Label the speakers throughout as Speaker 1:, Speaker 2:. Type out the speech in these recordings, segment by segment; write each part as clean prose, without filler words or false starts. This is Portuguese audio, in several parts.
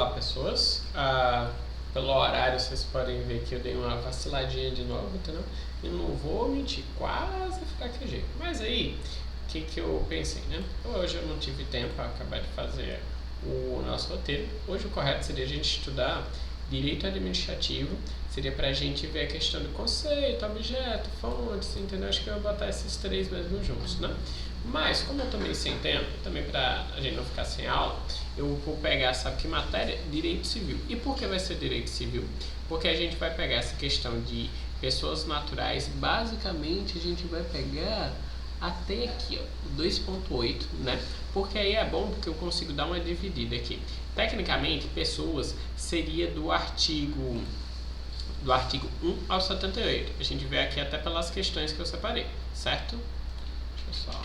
Speaker 1: Olá pessoas, pelo horário vocês podem ver que eu dei uma vaciladinha de novo, entendeu? E não vou mentir, quase fraquejei. Mas aí, o que eu pensei, né? Hoje eu não tive tempo para acabar de fazer o nosso roteiro. Hoje o correto seria a gente estudar direito administrativo, seria para a gente ver a questão do conceito, objeto, fontes, entendeu? Acho que eu vou botar esses três mesmo juntos, né? Mas, como eu tô meio sem tempo, também para a gente não ficar sem aula, eu vou pegar, sabe que matéria? Direito civil. E por que vai ser direito civil? Porque a gente vai pegar essa questão de pessoas naturais, basicamente a gente vai pegar até aqui, ó, 2.8, né? Porque aí é bom porque eu consigo dar uma dividida aqui. Tecnicamente, pessoas seria do artigo 1 ao 78. A gente vê aqui até pelas questões que eu separei, certo? Deixa eu só...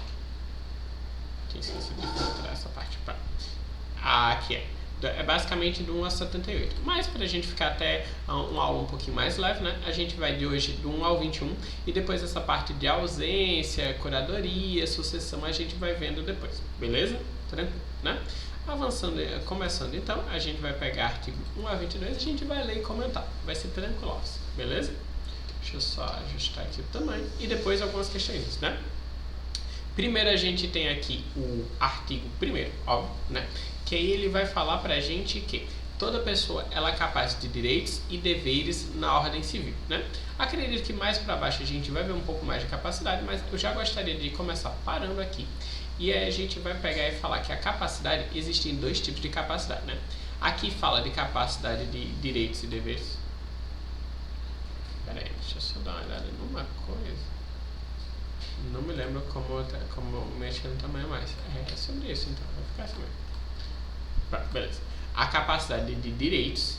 Speaker 1: Tinha esquecido de filtrar essa parte. Aqui é. É basicamente do 1 a 78. Mas para a gente ficar até uma aula um pouquinho mais leve, né? A gente vai de hoje do 1 ao 21 e depois essa parte de ausência, curadoria, sucessão a gente vai vendo depois. Beleza? Tranquilo, né? Avançando, começando então, a gente vai pegar artigo 1 a 22 e a gente vai ler e comentar. Vai ser tranquilo, beleza? Deixa eu só ajustar aqui o tamanho e depois algumas questões, né? Primeiro a gente tem aqui o artigo 1º, óbvio, né? Que aí ele vai falar pra gente que toda pessoa ela é capaz de direitos e deveres na ordem civil, né? Acredito que mais para baixo a gente vai ver um pouco mais de capacidade, mas eu já gostaria de começar parando aqui. E aí a gente vai pegar e falar que a capacidade, existem dois tipos de capacidade, né? Aqui fala de capacidade de direitos e deveres. Pera aí, deixa eu só dar uma olhada numa coisa. Não me lembro como mexer no tamanho mais. É sobre isso então, vai ficar assim mesmo. Beleza. A capacidade de direitos,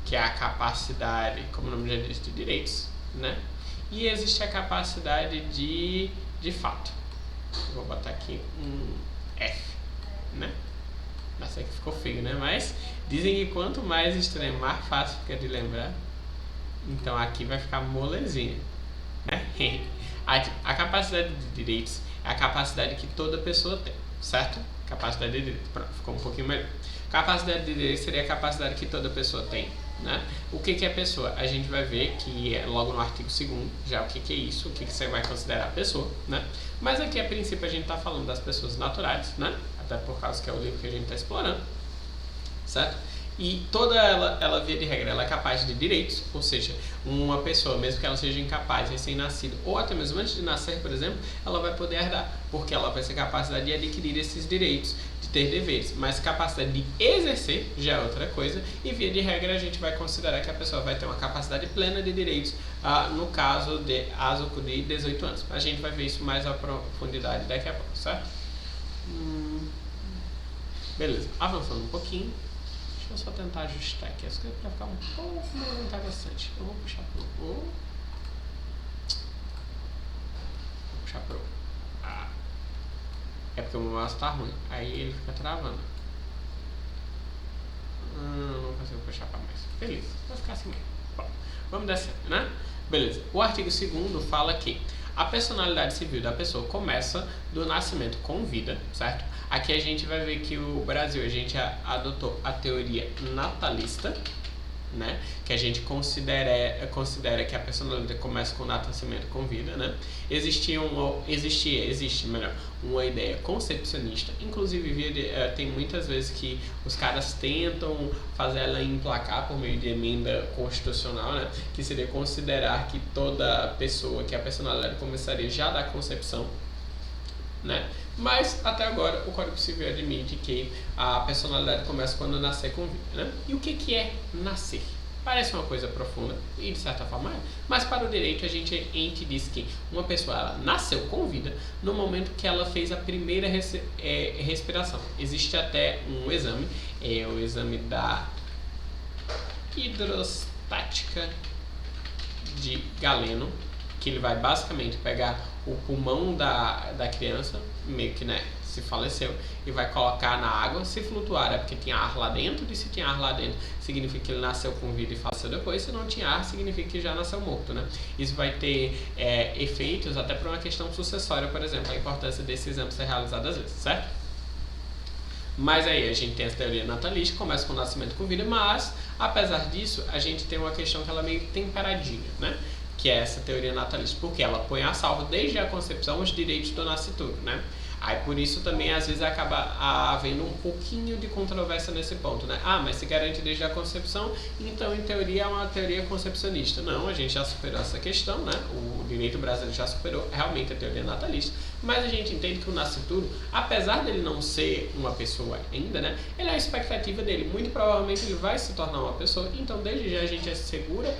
Speaker 1: que é a capacidade, como o nome já diz, de direitos, né? E existe a capacidade de fato. Vou botar aqui um F, né? Nossa, aqui ficou feio, né? Mas dizem que quanto mais estranho, mais fácil fica de lembrar. Então aqui vai ficar molezinha, né? A capacidade de direitos é a capacidade que toda pessoa tem, certo? Capacidade de direitos, pronto, ficou um pouquinho melhor. Capacidade de direitos seria a capacidade que toda pessoa tem, né? O que é pessoa? A gente vai ver que é logo no artigo 2º, já o que é isso, o que você vai considerar pessoa, né? Mas aqui a princípio a gente está falando das pessoas naturais, né? Até por causa que é o livro que a gente está explorando, certo? E toda ela via de regra, ela é capaz de direitos, ou seja, uma pessoa, mesmo que ela seja incapaz, recém-nascida, ou até mesmo antes de nascer, por exemplo, ela vai poder herdar, porque ela vai ter capacidade de adquirir esses direitos, de ter deveres, mas capacidade de exercer já é outra coisa, e via de regra a gente vai considerar que a pessoa vai ter uma capacidade plena de direitos, no caso de ASUCO de 18 anos. A gente vai ver isso mais à profundidade daqui a pouco, certo? Beleza, avançando um pouquinho. Deixa eu só tentar ajustar aqui as coisas para ficar um pouco mais interessante. Eu vou puxar pro O. Vou puxar pro A. É porque o meu mouse tá ruim. Aí ele fica travando. Não consigo puxar para mais. Beleza, vai ficar assim mesmo. Bom, vamos descer, né? Beleza. O artigo 2º fala que a personalidade civil da pessoa começa do nascimento com vida, certo? Aqui a gente vai ver que o Brasil, a gente adotou a teoria natalista, né? Que a gente considera que a personalidade começa com o nascimento com vida, né? Existe uma ideia concepcionista, inclusive tem muitas vezes que os caras tentam fazer ela emplacar por meio de emenda constitucional, né? Que seria considerar que toda pessoa, que a personalidade começaria já da concepção, né? Mas até agora o Código Civil admite que a personalidade começa quando nascer com vida, né? E o que é nascer? Parece uma coisa profunda e de certa forma é, mas para o direito a gente diz que uma pessoa ela nasceu com vida no momento que ela fez a primeira respiração. Existe até um exame, o exame da hidrostática de Galeno, que ele vai basicamente pegar o pulmão da criança, meio que, né, se faleceu, e vai colocar na água. Se flutuar é porque tinha ar lá dentro, e se tinha ar lá dentro significa que ele nasceu com vida e faleceu depois, se não tinha ar significa que já nasceu morto, né? Isso vai ter efeitos até para uma questão sucessória, por exemplo, a importância desse exame ser realizado às vezes, certo? Mas aí a gente tem essa teoria natalista, começa com o nascimento com vida, mas apesar disso, a gente tem uma questão que ela é meio temperadinha, né? Que é essa teoria natalista, porque ela põe a salvo desde a concepção os direitos do nascituro, né? Aí por isso também às vezes acaba havendo um pouquinho de controvérsia nesse ponto, né? Ah, mas se garante desde a concepção, então em teoria é uma teoria concepcionista. Não, a gente já superou essa questão, né? O direito brasileiro já superou realmente a teoria natalista, mas a gente entende que o nascituro, apesar dele não ser uma pessoa ainda, né? Ele é a expectativa dele, muito provavelmente ele vai se tornar uma pessoa, então desde já a gente assegura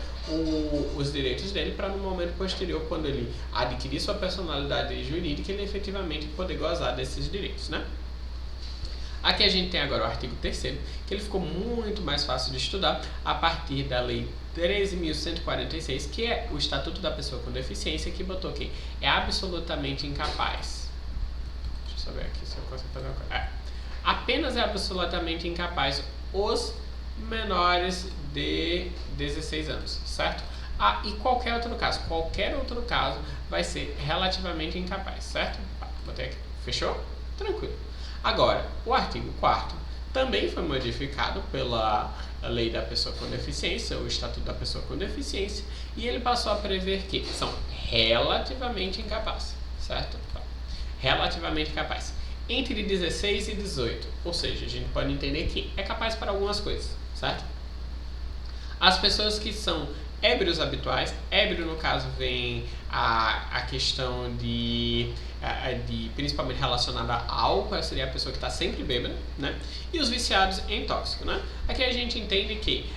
Speaker 1: os direitos dele para no momento posterior, quando ele adquirir sua personalidade jurídica, ele efetivamente poder gozar desses direitos, né? Aqui a gente tem agora o artigo 3º, que ele ficou muito mais fácil de estudar a partir da lei 13.146, que é o Estatuto da Pessoa com Deficiência, que botou que é absolutamente incapaz. Deixa eu só ver aqui se eu consigo fazer uma coisa. Apenas é absolutamente incapaz os menores de 16 anos, certo? E qualquer outro caso vai ser relativamente incapaz, certo? Botei aqui. Fechou? Tranquilo. Agora, o artigo 4º também foi modificado pela Lei da Pessoa com Deficiência, o Estatuto da Pessoa com Deficiência, e ele passou a prever que são relativamente incapazes, certo? Relativamente capazes. Entre 16 e 18, ou seja, a gente pode entender que é capaz para algumas coisas, certo? As pessoas que são ébrios habituais, ébrio no caso vem a questão de principalmente relacionada a álcool, seria a pessoa que está sempre bêbada, né? E os viciados em tóxico, né? Aqui a gente entende que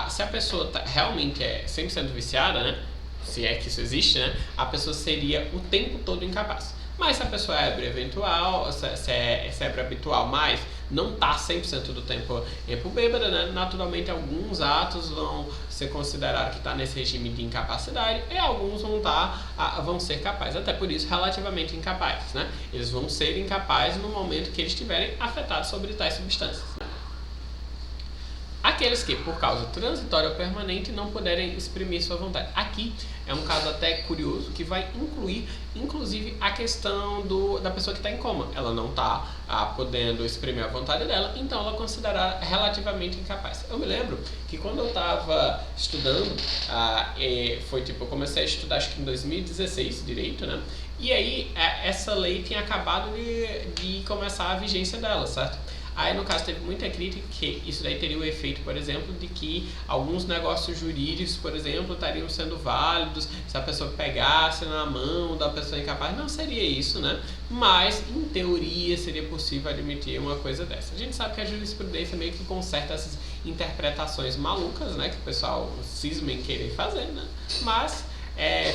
Speaker 1: se a pessoa realmente é 100% viciada, né? Se é que isso existe, né? A pessoa seria o tempo todo incapaz. Mas se a pessoa é ébria eventual, se é ébria habitual, mas não está 100% do tempo bêbada, né? Naturalmente alguns atos vão ser considerados que está nesse regime de incapacidade e alguns vão ser capazes, até por isso relativamente incapazes, né? Eles vão ser incapazes no momento que eles estiverem afetados sobre tais substâncias. Aqueles que, por causa transitória ou permanente, não puderem exprimir sua vontade. Aqui é um caso até curioso que vai incluir, inclusive, a questão da pessoa que está em coma. Ela não está podendo exprimir a vontade dela, então ela é considerada relativamente incapaz. Eu me lembro que quando eu estava estudando, eu comecei a estudar acho que em 2016, direito, né? E aí essa lei tinha acabado de começar a vigência dela, certo? Aí, no caso, teve muita crítica que isso daí teria o efeito, por exemplo, de que alguns negócios jurídicos, por exemplo, estariam sendo válidos se a pessoa pegasse na mão da pessoa incapaz. Não seria isso, né? Mas, em teoria, seria possível admitir uma coisa dessa. A gente sabe que a jurisprudência meio que conserta essas interpretações malucas, né? Que o pessoal cisma em querer fazer, né? Mas,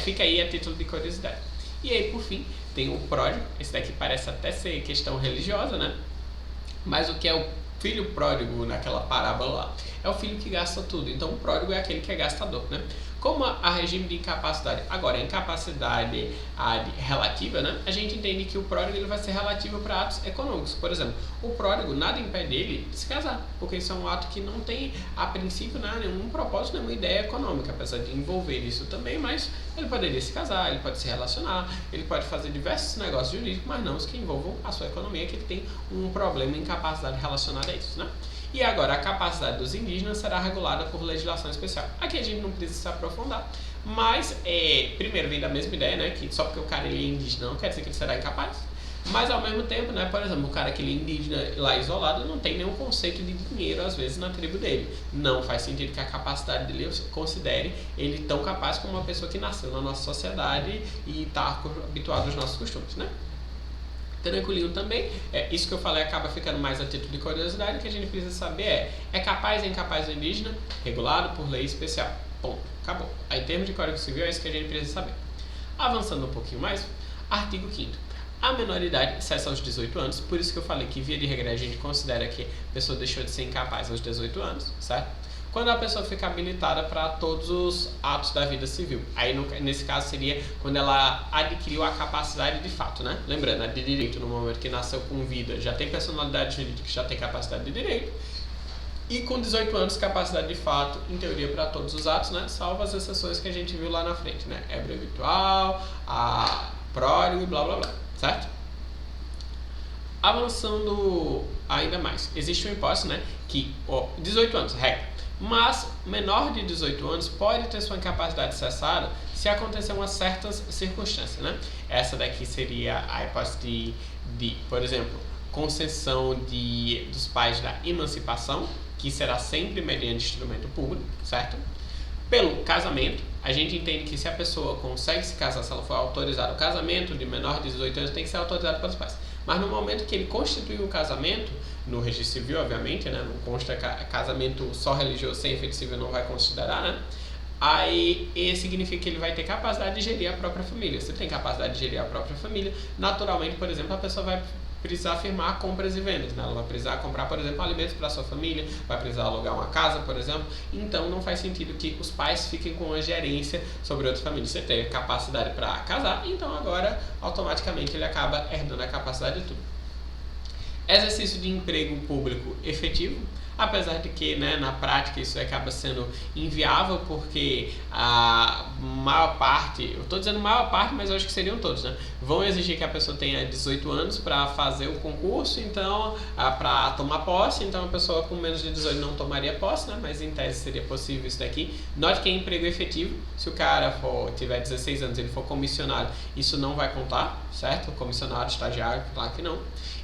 Speaker 1: fica aí a título de curiosidade. E aí, por fim, tem o pródigo. Esse daqui parece até ser questão religiosa, né? Mas o que é o filho pródigo naquela parábola lá? É o filho que gasta tudo. Então o pródigo é aquele que é gastador, né? Como a regime de incapacidade, agora a incapacidade relativa, né? A gente entende que o pródigo ele vai ser relativo para atos econômicos. Por exemplo, o pródigo nada impede ele de se casar, porque isso é um ato que não tem, a princípio, nenhum propósito, nenhuma ideia econômica, apesar de envolver isso também, mas ele poderia se casar, ele pode se relacionar, ele pode fazer diversos negócios jurídicos, mas não os que envolvam a sua economia, que ele tem um problema, incapacidade relacionada a isso, né? E agora, a capacidade dos indígenas será regulada por legislação especial. Aqui a gente não precisa se aprofundar, mas, primeiro, vem da mesma ideia, né, que só porque o cara ele é indígena não quer dizer que ele será incapaz, mas ao mesmo tempo, né, por exemplo, o cara que ele é indígena lá isolado não tem nenhum conceito de dinheiro, às vezes, na tribo dele. Não faz sentido que a capacidade dele considere ele tão capaz como uma pessoa que nasceu na nossa sociedade e está habituado aos nossos costumes, né? Tranquilinho também, isso que eu falei acaba ficando mais a título de curiosidade. O que a gente precisa saber é capaz ou incapaz do indígena, regulado por lei especial. Ponto, acabou. Aí, em termos de Código Civil, é isso que a gente precisa saber. Avançando um pouquinho mais, artigo 5º. A menoridade cessa aos 18 anos, por isso que eu falei que, via de regra, a gente considera que a pessoa deixou de ser incapaz aos 18 anos, certo? Quando a pessoa fica habilitada para todos os atos da vida civil. Aí, nesse caso, seria quando ela adquiriu a capacidade de fato, né? Lembrando, a de direito, no momento que nasceu com vida, já tem personalidade jurídica, já tem capacidade de direito. E com 18 anos, capacidade de fato, em teoria, para todos os atos, né? Salvo as exceções que a gente viu lá na frente, né? Ébrio habitual, pródigo e blá, blá, blá, certo? Pródigo, nada impede ele de se casar, ele pode se relacionar, ele pode fazer diversos negócios jurídicos, mas não os que envolvam a sua economia, que ele tem um problema, incapacidade relacionada a isso, né? Avançando ainda mais, existe uma hipótese, né, que 18 anos, regra, mas menor de 18 anos pode ter sua incapacidade cessada se acontecer umas certas circunstâncias, né? Essa daqui seria a hipótese por exemplo, concessão dos pais da emancipação, que será sempre mediante instrumento público, certo? Pelo casamento, a gente entende que se a pessoa consegue se casar, se ela for autorizada, o casamento de menor de 18 anos tem que ser autorizado pelos pais. Mas no momento que ele constitui o casamento, no registro civil, obviamente, né, não consta casamento só religioso sem efeito civil, não vai considerar, né? Aí significa que ele vai ter capacidade de gerir a própria família. Se tem capacidade de gerir a própria família, naturalmente, por exemplo, a pessoa vai precisar firmar compras e vendas, né? Ela vai precisar comprar, por exemplo, alimentos para sua família, vai precisar alugar uma casa, por exemplo. Então não faz sentido que os pais fiquem com a gerência sobre outras famílias. Você tem capacidade para casar, então agora automaticamente ele acaba herdando a capacidade de tudo. Exercício de emprego público efetivo, apesar de que, né, na prática isso acaba sendo inviável, porque a maior parte, eu estou dizendo maior parte, mas eu acho que seriam todos, né, vão exigir que a pessoa tenha 18 anos para fazer o concurso, então, para tomar posse, então a pessoa com menos de 18 não tomaria posse, né, mas em tese seria possível isso daqui. Note que é emprego efetivo, se o cara tiver 16 anos, ele for comissionário, isso não vai contar, certo? Comissionário, estagiário, claro que não.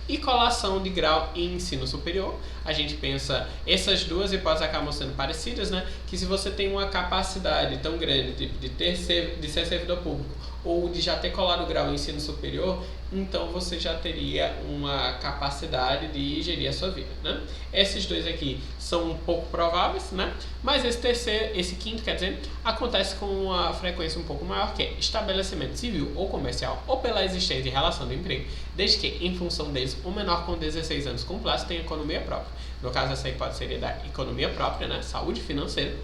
Speaker 1: E colação de grau em ensino superior, a gente pensa, essas duas hipóteses acabam sendo parecidas, né? Que se você tem uma capacidade tão grande de ser servidor público ou de já ter colado o grau em ensino superior, então você já teria uma capacidade de gerir a sua vida, né? Esses dois aqui são um pouco prováveis, né? Mas esse quinto, quer dizer, acontece com uma frequência um pouco maior, que é estabelecimento civil ou comercial ou pela existência de relação de emprego, desde que, em função deles, o menor com 16 anos completos tem economia própria. No caso, essa hipótese seria da economia própria, né? Saúde financeira.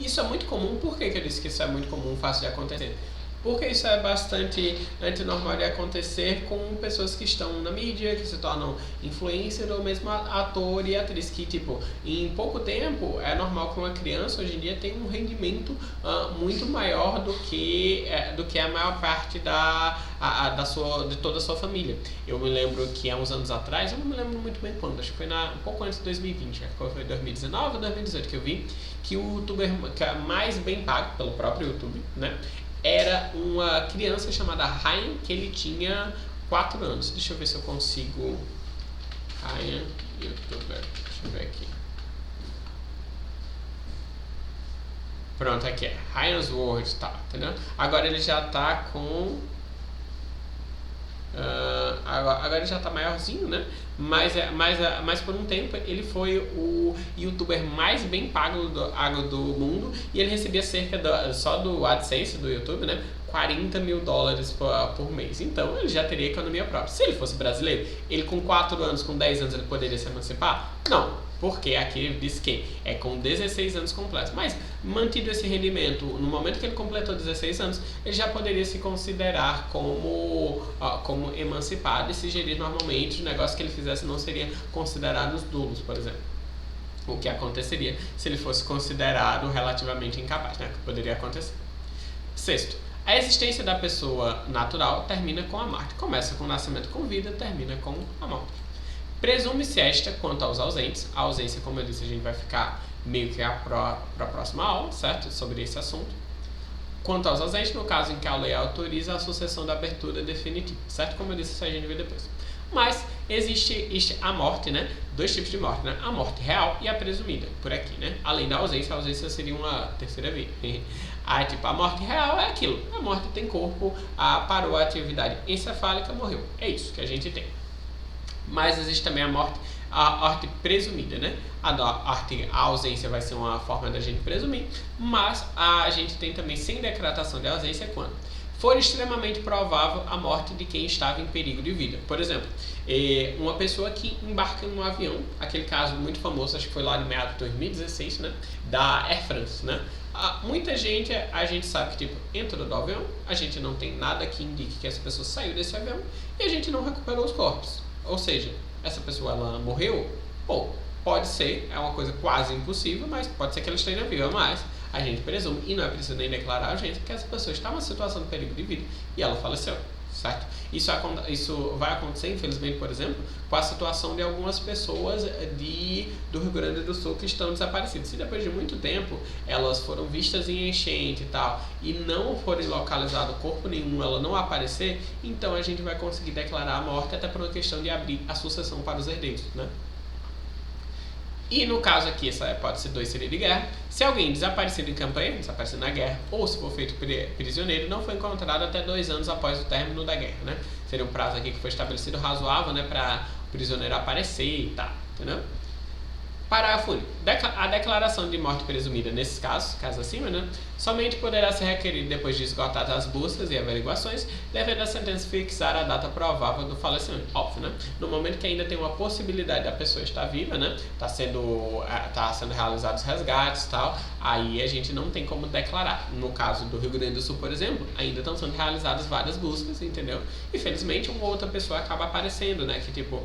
Speaker 1: Isso é muito comum. Por que eu disse que isso é muito comum, fácil de acontecer? Porque isso é bastante antinormal de acontecer com pessoas que estão na mídia, que se tornam influencer ou mesmo ator e atriz, que tipo, em pouco tempo é normal que uma criança hoje em dia tenha um rendimento muito maior do que a maior parte de toda a sua família. Eu me lembro que há uns anos atrás, eu não me lembro muito bem quando, acho que foi um pouco antes de 2020, acho que foi 2019 ou 2018 que eu vi, que o youtuber mais bem pago pelo próprio YouTube, né? Era uma criança chamada Ryan, que ele tinha 4 anos. Deixa eu ver se eu consigo. Ryan, youtuber. Deixa eu ver aqui. Pronto, aqui é Ryan's World, tá, entendeu? Agora ele já tá com... agora ele já tá maiorzinho, né? Mas por um tempo ele foi o youtuber mais bem pago do mundo, e ele recebia só do AdSense do YouTube, né, $40 mil por mês. Então ele já teria economia própria. Se ele fosse brasileiro, ele com 4 anos, com 10 anos, ele poderia se emancipar? Não. Porque aqui ele diz que é com 16 anos completos. Mas, mantido esse rendimento, no momento que ele completou 16 anos, ele já poderia se considerar como emancipado e se gerir normalmente. O negócio que ele fizesse não seria considerado os nulos, por exemplo. O que aconteceria se ele fosse considerado relativamente incapaz, né? Que poderia acontecer. Sexto, a existência da pessoa natural termina com a morte. Começa com o nascimento com vida, termina com a morte. Presume-se esta quanto aos ausentes. A ausência, como eu disse, a gente vai ficar meio que para a próxima aula, certo? Sobre esse assunto. Quanto aos ausentes, no caso em que a lei autoriza a sucessão da abertura definitiva, certo? Como eu disse, isso a gente vê depois. Mas existe a morte, né? 2 tipos de morte, né? A morte real e a presumida, por aqui, né? Além da ausência, a ausência seria uma terceira via. A morte real é aquilo. A morte tem corpo, parou a atividade encefálica, morreu. É isso que a gente tem. Mas existe também a morte presumida, né? A ausência vai ser uma forma da gente presumir, mas a gente tem também sem decretação de ausência quando for extremamente provável a morte de quem estava em perigo de vida. Por exemplo, uma pessoa que embarca em um avião, aquele caso muito famoso, acho que foi lá de meados de 2016, né? Da Air France, né? Muita gente, a gente sabe que tipo, entrou no avião, a gente não tem nada que indique que essa pessoa saiu desse avião e a gente não recuperou os corpos. Ou seja, essa pessoa ela morreu? Bom, pode ser, é uma coisa quase impossível, mas pode ser que ela esteja viva, mas a gente presume, e não é preciso nem declarar a gente, que essa pessoa está em uma situação de perigo de vida e ela faleceu, certo? Isso vai acontecer, infelizmente, por exemplo, com a situação de algumas pessoas do Rio Grande do Sul que estão desaparecidas. Se depois de muito tempo elas foram vistas em enchente e tal, e não forem localizado corpo nenhum, ela não aparecer, então a gente vai conseguir declarar a morte até por uma questão de abrir a sucessão para os herdeiros, né? E no caso aqui, essa hipótese 2 seria de guerra. Se alguém desaparecido em campanha, desaparecido na guerra, ou se for feito prisioneiro, não foi encontrado até 2 anos após o término da guerra, né? Seria um prazo aqui que foi estabelecido razoável, né, para o prisioneiro aparecer e tal, entendeu? Parágrafo único. A declaração de morte presumida nesses casos acima, né, somente poderá ser requerida depois de esgotadas as buscas e averiguações, devendo a sentença fixar a data provável do falecimento. Óbvio, né? No momento que ainda tem uma possibilidade da pessoa estar viva, né, tá sendo realizados resgates e tal, aí a gente não tem como declarar. No caso do Rio Grande do Sul, por exemplo, ainda estão sendo realizadas várias buscas, entendeu? Infelizmente, uma outra pessoa acaba aparecendo, né, que tipo,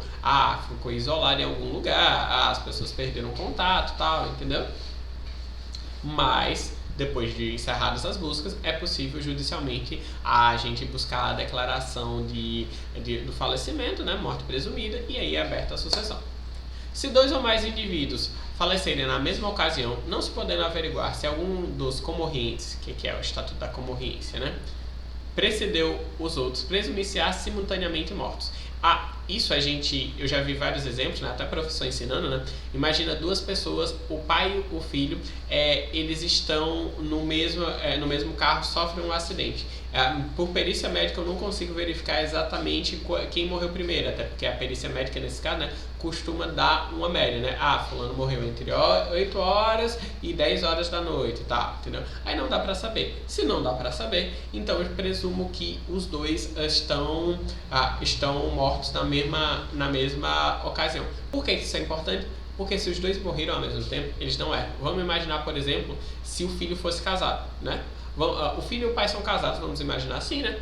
Speaker 1: ficou isolada em algum lugar, as pessoas perderam contato e tal, entendeu? Mas depois de encerradas as buscas, é possível judicialmente a gente buscar a declaração do falecimento, né, morte presumida, e aí é aberta a sucessão. Se 2 ou mais indivíduos falecerem na mesma ocasião, não se podendo averiguar se algum dos comorrentes, que é o estatuto da comorrência, né, precedeu os outros, presumir-se-á simultaneamente mortos. Isso eu já vi vários exemplos, né, até professor ensinando, né? Imagina 2 pessoas, o pai e o filho, eles estão no mesmo carro, sofrem um acidente. Por perícia médica eu não consigo verificar exatamente quem morreu primeiro, até porque a perícia médica nesse caso, né, costuma dar uma média, né? Fulano morreu entre 8 horas e 10 horas da noite, tá? Entendeu? Aí não dá pra saber. Se não dá pra saber, então eu presumo que os 2 estão mortos na mesma ocasião. Por que isso é importante? Porque se os 2 morreram ao mesmo tempo, eles não erram. Vamos imaginar, por exemplo, se o filho fosse casado, né? O filho e o pai são casados, vamos imaginar assim, né?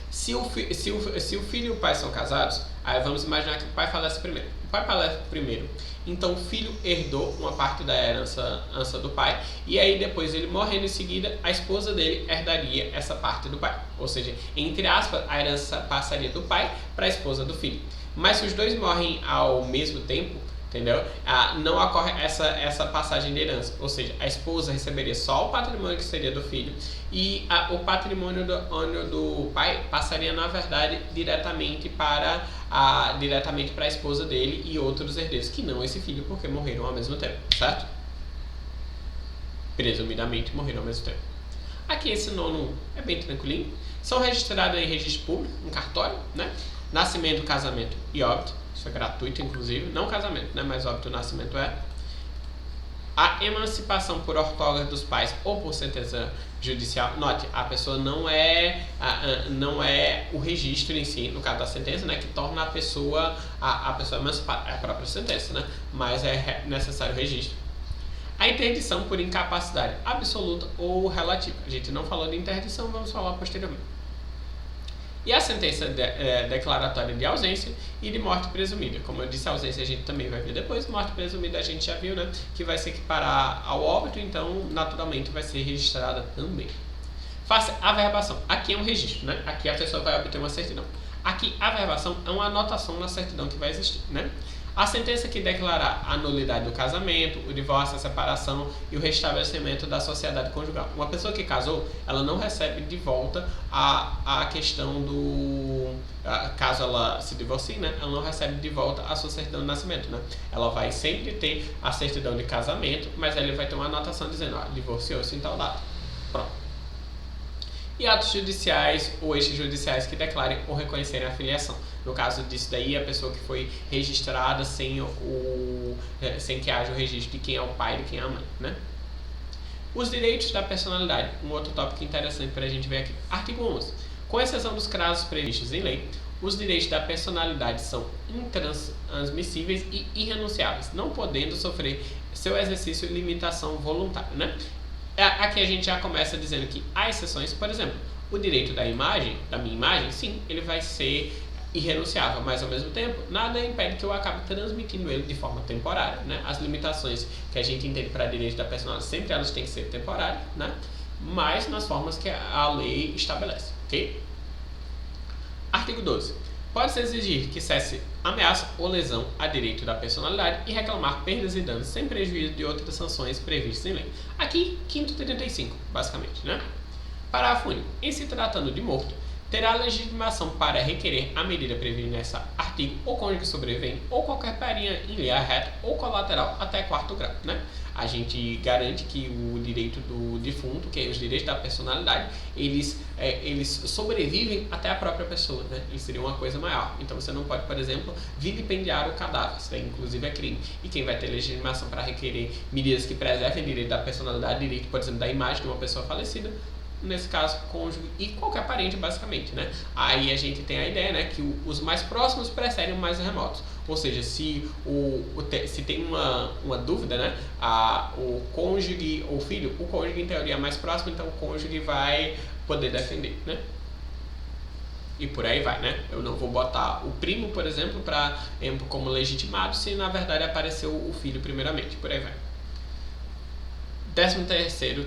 Speaker 1: Se o filho e o pai são casados, aí vamos imaginar que o pai falece primeiro. O pai falece primeiro, então o filho herdou uma parte da herança do pai, e aí depois ele morrendo em seguida, a esposa dele herdaria essa parte do pai. Ou seja, entre aspas, a herança passaria do pai para a esposa do filho. Mas se os 2 morrem ao mesmo tempo, entendeu? Não ocorre essa passagem de herança, ou seja, a esposa receberia só o patrimônio que seria do filho e o patrimônio do pai passaria, na verdade, diretamente para a esposa dele e outros herdeiros, que não esse filho, porque morreram ao mesmo tempo, certo? Presumidamente morreram ao mesmo tempo. Aqui esse nono é bem tranquilinho. São registrados em registro público, um cartório, né? Nascimento, casamento e óbito. Isso é gratuito, inclusive. Não casamento, né? Mas óbito, nascimento é. A emancipação por ortógrafo dos pais ou por sentença judicial. Note, a pessoa não é o registro em si, no caso da sentença, né? Que torna a pessoa emancipada. É a própria sentença, né? Mas é necessário o registro. A interdição por incapacidade absoluta ou relativa. A gente não falou de interdição, vamos falar posteriormente. E a sentença declaratória de ausência e de morte presumida. Como eu disse, a ausência a gente também vai ver depois. Morte presumida a gente já viu, né? Que vai se equiparar ao óbito, então naturalmente vai ser registrada também. Faça a averbação. Aqui é um registro, né? Aqui a pessoa vai obter uma certidão. Aqui a averbação é uma anotação na certidão que vai existir, né? A sentença que declarar a nulidade do casamento, o divórcio, a separação e o restabelecimento da sociedade conjugal. Uma pessoa que casou, ela não recebe de volta a questão do... Caso ela se divorcie, né? Ela não recebe de volta a sua certidão de nascimento, né? Ela vai sempre ter a certidão de casamento, mas ele vai ter uma anotação dizendo, divorciou-se em tal data. Pronto. E atos judiciais ou extrajudiciais que declarem ou reconhecerem a filiação. No caso disso daí, a pessoa que foi registrada sem que haja o registro de quem é o pai e de quem é a mãe, né? Os direitos da personalidade, um outro tópico interessante para a gente ver aqui. Artigo 11. Com exceção dos casos previstos em lei, os direitos da personalidade são intransmissíveis e irrenunciáveis, não podendo sofrer seu exercício limitação voluntária, né? Aqui a gente já começa dizendo que há exceções, por exemplo, o direito da minha imagem, sim, ele vai ser irrenunciável, mas ao mesmo tempo, nada impede que eu acabe transmitindo ele de forma temporária, né? As limitações que a gente entende para direito da personalidade, sempre elas têm que ser temporárias, né? Mas nas formas que a lei estabelece, ok? Artigo 12. Pode-se exigir que cesse ameaça ou lesão a direito da personalidade e reclamar perdas e danos sem prejuízo de outras sanções previstas em lei. Aqui, 535, basicamente, né? Parágrafo único. Em se tratando de morto, terá legitimação para requerer a medida prevista nesse artigo o cônjuge sobrevivente ou qualquer parente em linha reta ou colateral até quarto grau, né? A gente garante que o direito do defunto, que é os direitos da personalidade, eles sobrevivem até a própria pessoa, né? Isso seria uma coisa maior. Então você não pode, por exemplo, vilipendiar o cadáver, isso daí inclusive é crime. E quem vai ter legitimação para requerer medidas que preservem o direito da personalidade, direito, por exemplo, da imagem de uma pessoa falecida, nesse caso, cônjuge e qualquer parente, basicamente, né? Aí a gente tem a ideia, né, que os mais próximos precedem os mais remotos. Ou seja, se tem uma dúvida, né, o cônjuge ou filho, o cônjuge em teoria é mais próximo, então o cônjuge vai poder defender, né? E por aí vai, né? Eu não vou botar o primo, por exemplo, como legitimado, se na verdade apareceu o filho primeiramente, por aí vai. 13º,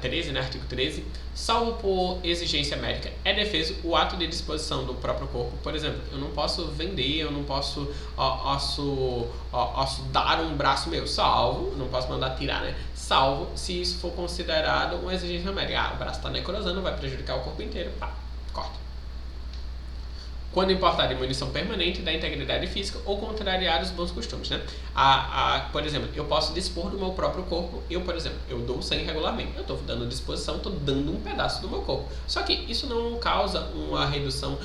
Speaker 1: 13, né, artigo 13, salvo por exigência médica, é defeso o ato de disposição do próprio corpo. Por exemplo, eu não posso vender, eu não posso dar um braço meu, salvo, não posso mandar tirar, né, salvo se isso for considerado uma exigência médica. O braço está necrosando, vai prejudicar o corpo inteiro, pá, corta. Quando importar de munição permanente da integridade física ou contrariar os bons costumes, né? Por exemplo, eu posso dispor do meu próprio corpo. Por exemplo, eu dou sangue regularmente. Eu estou dando disposição, estou dando um pedaço do meu corpo. Só que isso não causa uma redução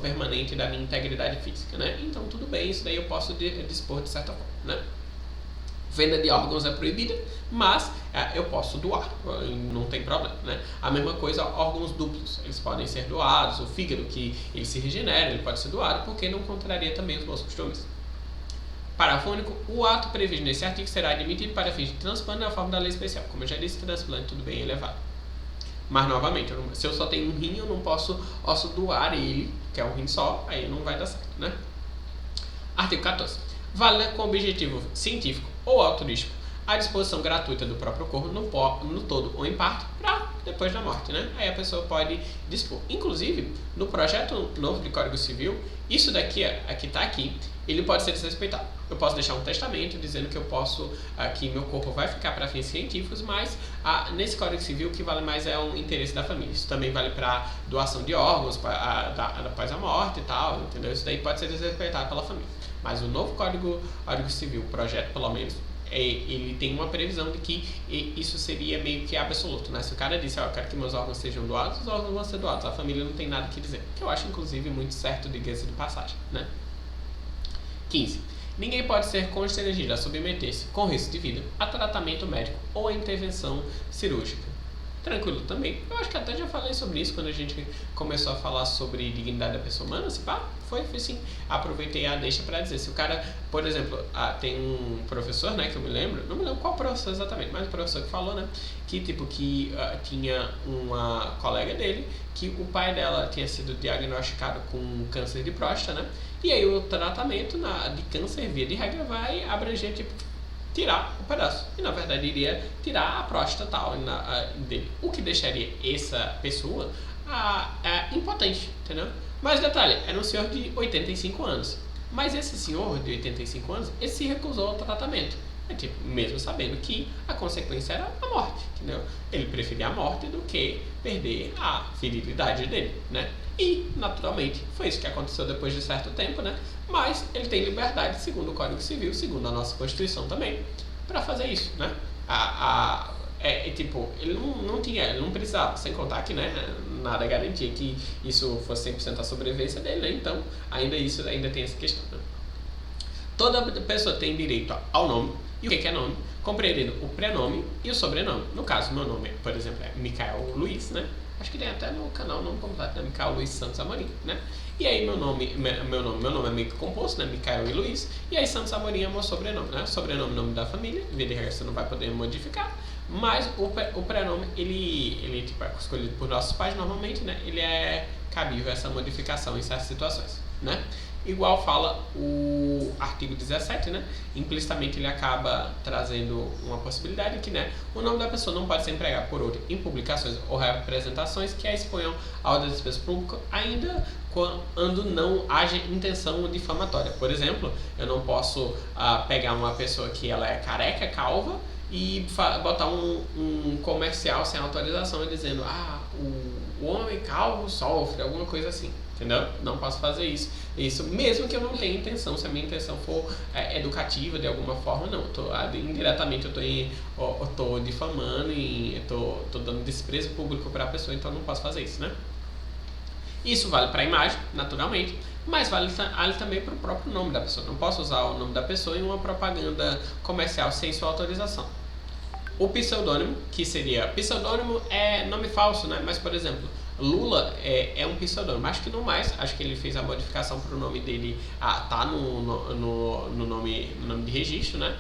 Speaker 1: permanente da minha integridade física, né? Então tudo bem, isso daí eu posso dispor de certa forma, né? Venda de órgãos é proibida, mas eu posso doar, não tem problema, né? A mesma coisa, órgãos duplos, eles podem ser doados, o fígado que ele se regenera, ele pode ser doado, porque não contraria também os bons costumes. Parágrafo único, o ato previsto nesse artigo será admitido para fins de transplante na forma da lei especial. Como eu já disse, transplante tudo bem elevado. Mas, novamente, se eu só tenho um rim, eu não posso doar ele, que é um rim só, aí não vai dar certo, né? Artigo 14. Válida com objetivo científico ou altruístico a disposição gratuita do próprio corpo no todo ou em parte para depois da morte, né? Aí a pessoa pode dispor. Inclusive, no projeto novo de Código Civil, isso daqui, que está aqui, ele pode ser desrespeitado. Eu posso deixar um testamento dizendo que eu posso, que meu corpo vai ficar para fins científicos, mas nesse Código Civil o que vale mais é o interesse da família. Isso também vale para doação de órgãos após a morte e tal, entendeu? Isso daí pode ser desrespeitado pela família. Mas o novo Código Civil, o projeto pelo menos, ele tem uma previsão de que isso seria meio que absoluto, né? Se o cara disse, eu quero que meus órgãos sejam doados, os órgãos vão ser doados, a família não tem nada que dizer. Que eu acho, inclusive, muito certo, diga-se de passagem, né? 15. Ninguém pode ser constrangido a submeter-se, com risco de vida, a tratamento médico ou a intervenção cirúrgica. Tranquilo também. Eu acho que até já falei sobre isso quando a gente começou a falar sobre dignidade da pessoa humana. Se pá, foi sim. Aproveitei a deixa para dizer. Se o cara, por exemplo, tem um professor, né, que eu me lembro, não me lembro qual professor exatamente, mas o professor que falou, né, que tinha uma colega dele, que o pai dela tinha sido diagnosticado com câncer de próstata, né, e aí o tratamento de câncer, via de regra, vai abranger, tirar o pedaço. E na verdade iria tirar a próstata tal dele. O que deixaria essa pessoa impotente, entendeu? Mas detalhe, era um senhor de 85 anos. Mas esse senhor de 85 anos, ele se recusou ao tratamento. Mesmo sabendo que a consequência era a morte, entendeu? Ele preferia a morte do que perder a virilidade dele, né? E, naturalmente, foi isso que aconteceu depois de certo tempo, né? Mas ele tem liberdade, segundo o Código Civil, segundo a nossa Constituição também, para fazer isso, né? Ele não precisava, sem contar que, né, nada garantia que isso fosse 100% a sobrevivência dele, né? Então, ainda tem essa questão, né? Toda pessoa tem direito ao nome. E o que é nome? Compreendendo o prenome e o sobrenome. No caso, meu nome, por exemplo, é Micael Luiz, né? Acho que tem até no canal o nome completo, né? Micael Luiz Santos Amorim, né? E aí meu nome é meio que composto, né? Micael e Luiz. E aí Santos Amorim é meu sobrenome, né? Sobrenome, nome da família. Via de regra você não vai poder modificar. Mas o prenome, ele é escolhido por nossos pais normalmente, né? Ele é cabível essa modificação em certas situações, né? igual fala o artigo 17, né? Implicitamente ele acaba trazendo uma possibilidade que, né, o nome da pessoa não pode ser empregado por outra em publicações ou representações que a exponham ao desprezo público, ainda quando não haja intenção difamatória. Por exemplo, eu não posso pegar uma pessoa que ela é careca, calva, e botar um comercial sem autorização dizendo o homem calvo sofre, alguma coisa assim, entendeu? Não posso fazer isso mesmo que eu não tenha intenção. Se a minha intenção for educativa de alguma forma, não. Indiretamente eu tô difamando e tô dando desprezo público para a pessoa, então eu não posso fazer isso, né? Isso vale para a imagem, naturalmente, mas vale também para o próprio nome da pessoa. Não posso usar o nome da pessoa em uma propaganda comercial sem sua autorização. O pseudônimo, que seria... Pseudônimo é nome falso, né? Mas, por exemplo, Lula é um pseudônimo. Acho que não mais. Acho que ele fez a modificação para o nome dele tá no nome de registro, né?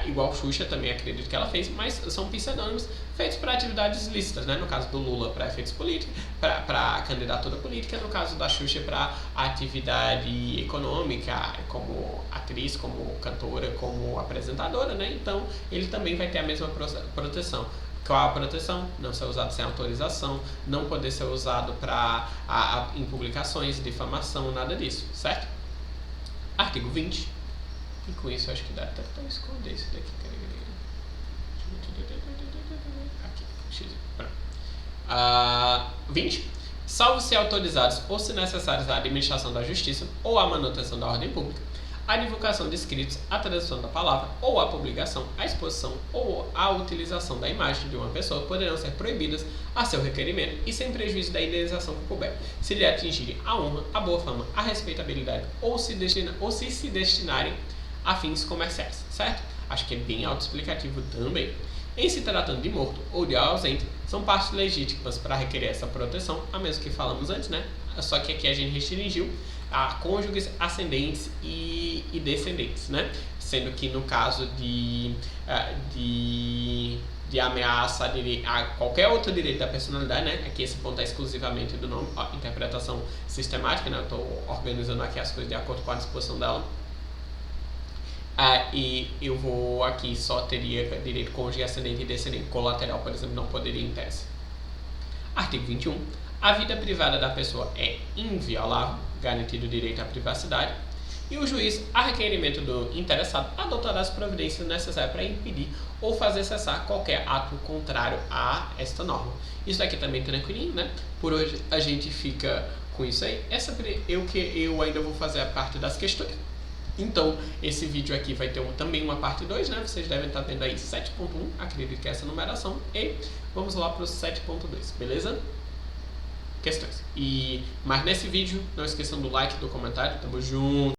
Speaker 1: Igual Xuxa também acredito que ela fez, mas são pseudônimos feitos para atividades lícitas, né? No caso do Lula, para efeitos políticos, para candidatura política. No caso da Xuxa, para atividade econômica, como atriz, como cantora, como apresentadora, né? Então, ele também vai ter a mesma proteção. Qual a proteção? Não ser usado sem autorização, não poder ser usado em publicações, difamação, nada disso, certo? Artigo 20. E com isso eu acho que dá até para esconder isso daqui. Aqui, X. 20. Salvo se autorizados ou se necessários à administração da justiça ou à manutenção da ordem pública, a divulgação de escritos, a tradução da palavra ou a publicação, a exposição ou a utilização da imagem de uma pessoa poderão ser proibidas a seu requerimento e sem prejuízo da indenização que couber, se lhe atingirem a honra, a boa fama, a respeitabilidade ou se se destinarem a fins comerciais, certo? Acho que é bem autoexplicativo também. Em se tratando de morto ou de ausente, são partes legítimas para requerer essa proteção, a mesmo que falamos antes, né? Só que aqui a gente restringiu a cônjuges, ascendentes e descendentes, né? Sendo que no caso de ameaça a qualquer outro direito da personalidade, né? Aqui esse ponto é exclusivamente do nome, interpretação sistemática, né? Eu estou organizando aqui as coisas de acordo com a disposição dela. E eu vou aqui só teria direito cônjuge, ascendente e descendente. Colateral, por exemplo, não poderia em tese. Artigo 21. A vida privada da pessoa é inviolável, garantido o direito à privacidade, e o juiz, a requerimento do interessado, adotará as providências necessárias para impedir ou fazer cessar qualquer ato contrário a esta norma. Isso aqui também é tranquilinho, né? Por hoje a gente fica com isso aí. Eu ainda vou fazer a parte das questões. Então, esse vídeo aqui vai ter também uma parte 2, né? Vocês devem estar vendo aí 7.1, acredito que é essa numeração. E vamos lá para o 7.2, beleza? Questões. Mas nesse vídeo, não esqueçam do like, do comentário. Tamo junto!